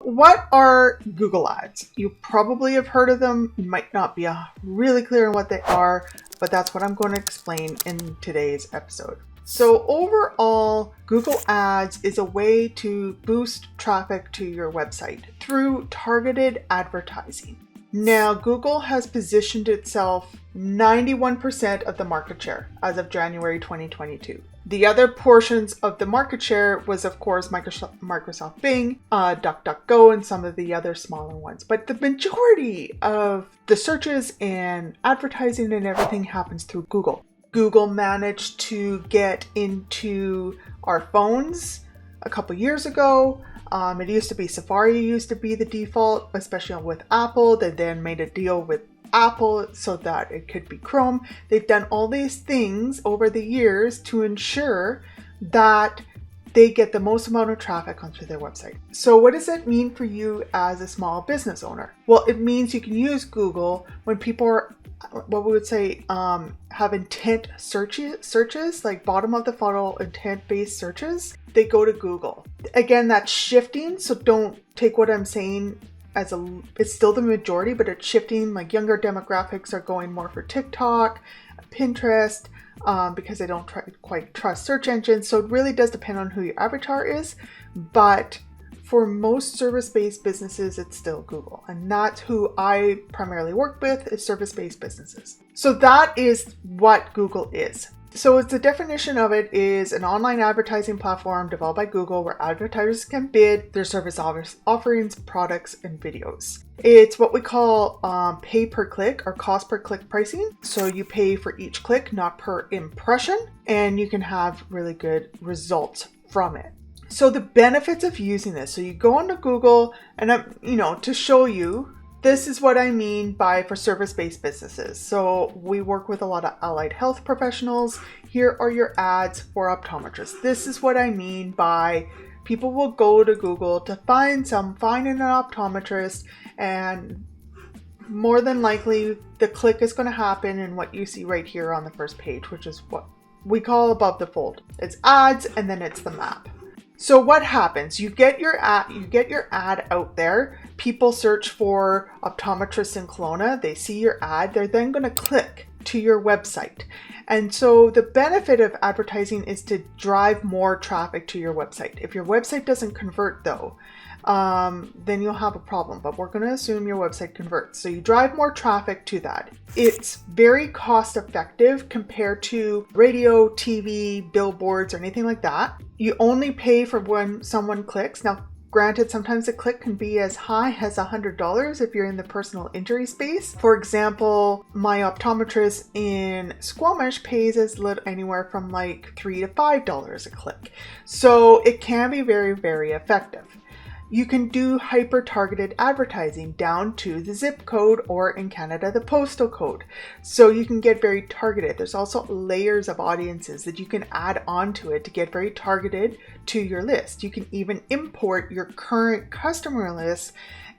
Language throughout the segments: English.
what are Google Ads? You probably have heard of them. You might not be really clear on what they are, but that's what I'm going to explain in today's episode. So overall, Google Ads is a way to boost traffic to your website through targeted advertising. Now, Google has positioned itself 91% of the market share as of January 2022. The other portions of the market share was, of course, Microsoft Bing, DuckDuckGo, and some of the other smaller ones. But the majority of the searches and advertising and everything happens through Google. Google managed to get into our phones a couple years ago. It used to be Safari used to be the default, especially with Apple. They then made a deal with Apple so that it could be Chrome. They've done all these things over the years to ensure that they get the most amount of traffic onto their website. So what does that mean for you as a small business owner? Well, it means you can use Google when people are, what we would say, have intent searches, like bottom of the funnel intent-based searches. They go to Google. Again, that's shifting, so don't take what I'm saying as it's still the majority, but it's shifting. Like younger demographics are going more for TikTok, Pinterest, because they don't quite trust search engines. So it really does depend on who your avatar is. But for most service-based businesses, it's still Google. And that's who I primarily work with, is service-based businesses. So that is what Google is. So the definition of it is an online advertising platform developed by Google where advertisers can bid their service offerings, products, and videos. It's what we call pay per click or cost per click pricing. So you pay for each click, not per impression, and you can have really good results from it. So the benefits of using this. So you go onto Google and, to show you, this is what I mean by for service-based businesses. So we work with a lot of allied health professionals. Here are your ads for optometrists. This is what I mean by people will go to Google to find an optometrist, and more than likely the click is going to happen in what you see right here on the first page, which is what we call above the fold. It's ads and then it's the map. So what happens? You get your ad out there. People search for optometrists in Kelowna. They see your ad. They're then going to click to your website. And so the benefit of advertising is to drive more traffic to your website. If your website doesn't convert though, then you'll have a problem. But we're going to assume your website converts. So you drive more traffic to that. It's very cost effective compared to radio, TV, billboards, or anything like that. You only pay for when someone clicks. Now, granted, sometimes a click can be as high as $100 if you're in the personal injury space. For example, my optometrist in Squamish pays anywhere from like $3 to $5 a click. So it can be very, very effective. You can do hyper-targeted advertising down to the zip code, or in Canada, the postal code. So you can get very targeted. There's also layers of audiences that you can add onto it to get very targeted to your list. You can even import your current customer list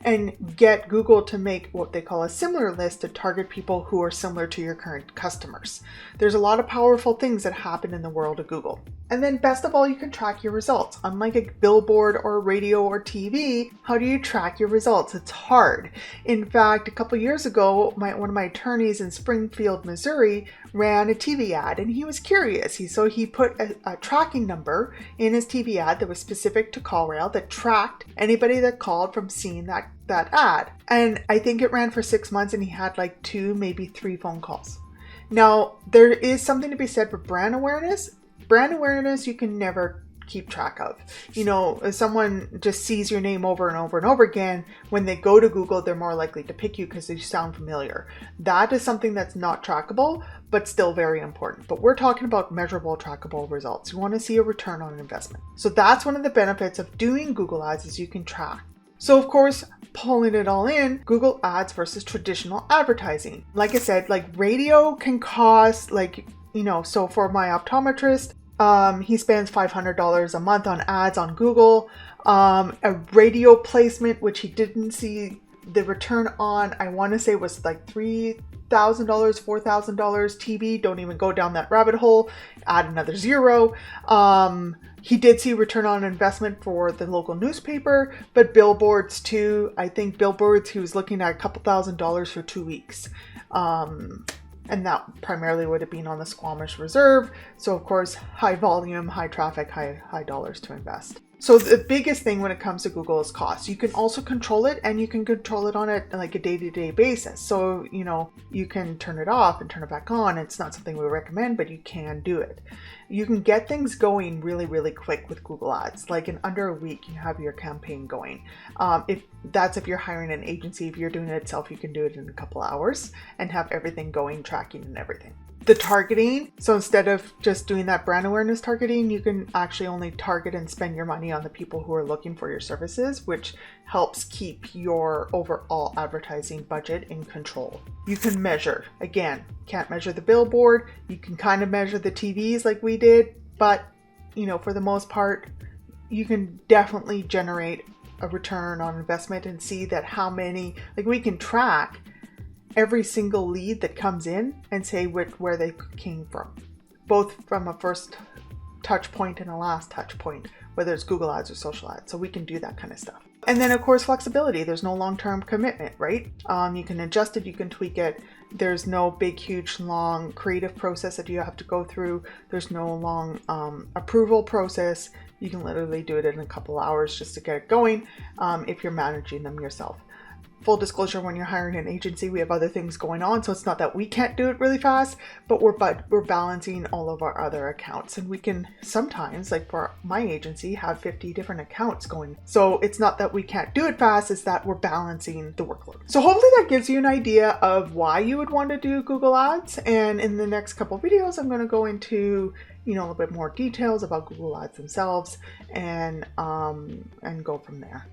and get Google to make what they call a similar list to target people who are similar to your current customers. There's a lot of powerful things that happen in the world of Google. And then best of all, you can track your results. Unlike a billboard or radio or TV, how do you track your results? It's hard. In fact, a couple years ago, one of my attorneys in Springfield, Missouri, ran a TV ad, and he was curious. So he put a tracking number in his TV ad that was specific to CallRail that tracked anybody that called from seeing that ad. And I think it ran for 6 months, and he had like 2, maybe 3 phone calls. Now, there is something to be said for brand awareness. Brand awareness you can never keep track of. If someone just sees your name over and over and over again, when they go to Google, they're more likely to pick you because you sound familiar. That is something that's not trackable, but still very important. But we're talking about measurable, trackable results. You want to see a return on investment. So that's one of the benefits of doing Google Ads, is you can track. So of course, pulling it all in, Google Ads versus traditional advertising. Like I said, like radio can cost so for my optometrist, he spends $500 a month on ads on Google. A radio placement, which he didn't see the return on, I want to say was like $3 $4,000 TV, don't even go down that rabbit hole, add another zero. He did see return on investment for the local newspaper, but billboards too. I think billboards, he was looking at a couple $1,000s for 2 weeks. And that primarily would have been on the Squamish Reserve. So of course, high volume, high traffic, high dollars to invest. So the biggest thing when it comes to Google is cost. You can also control it, and you can control it on a day-to-day basis. So, you know, you can turn it off and turn it back on. It's not something we recommend, but you can do it. You can get things going really, really quick with Google Ads. Like in under a week, you have your campaign going. If you're hiring an agency. If you're doing it itself, you can do it in a couple hours and have everything going, tracking and everything. The targeting, so instead of just doing that brand awareness targeting, you can actually only target and spend your money on the people who are looking for your services, which helps keep your overall advertising budget in control. You can measure. Again, can't measure the billboard. You can kind of measure the TVs like we did, but you know, for the most part, you can definitely generate a return on investment and see that how many, like we can track every single lead that comes in and say where they came from, both from a first touch point and a last touch point, whether it's Google Ads or social ads. So we can do that kind of stuff. And then of course, flexibility. There's no long-term commitment, right? You can adjust it, you can tweak it. There's no big, huge, long creative process that you have to go through. There's no long approval process. You can literally do it in a couple hours just to get it going if you're managing them yourself. Full disclosure, when you're hiring an agency, we have other things going on. So it's not that we can't do it really fast, but we're balancing all of our other accounts. And we can sometimes, like for my agency, have 50 different accounts going. So it's not that we can't do it fast, it's that we're balancing the workload. So hopefully that gives you an idea of why you would want to do Google Ads. And in the next couple of videos, I'm going to go into a little bit more details about Google Ads themselves and go from there.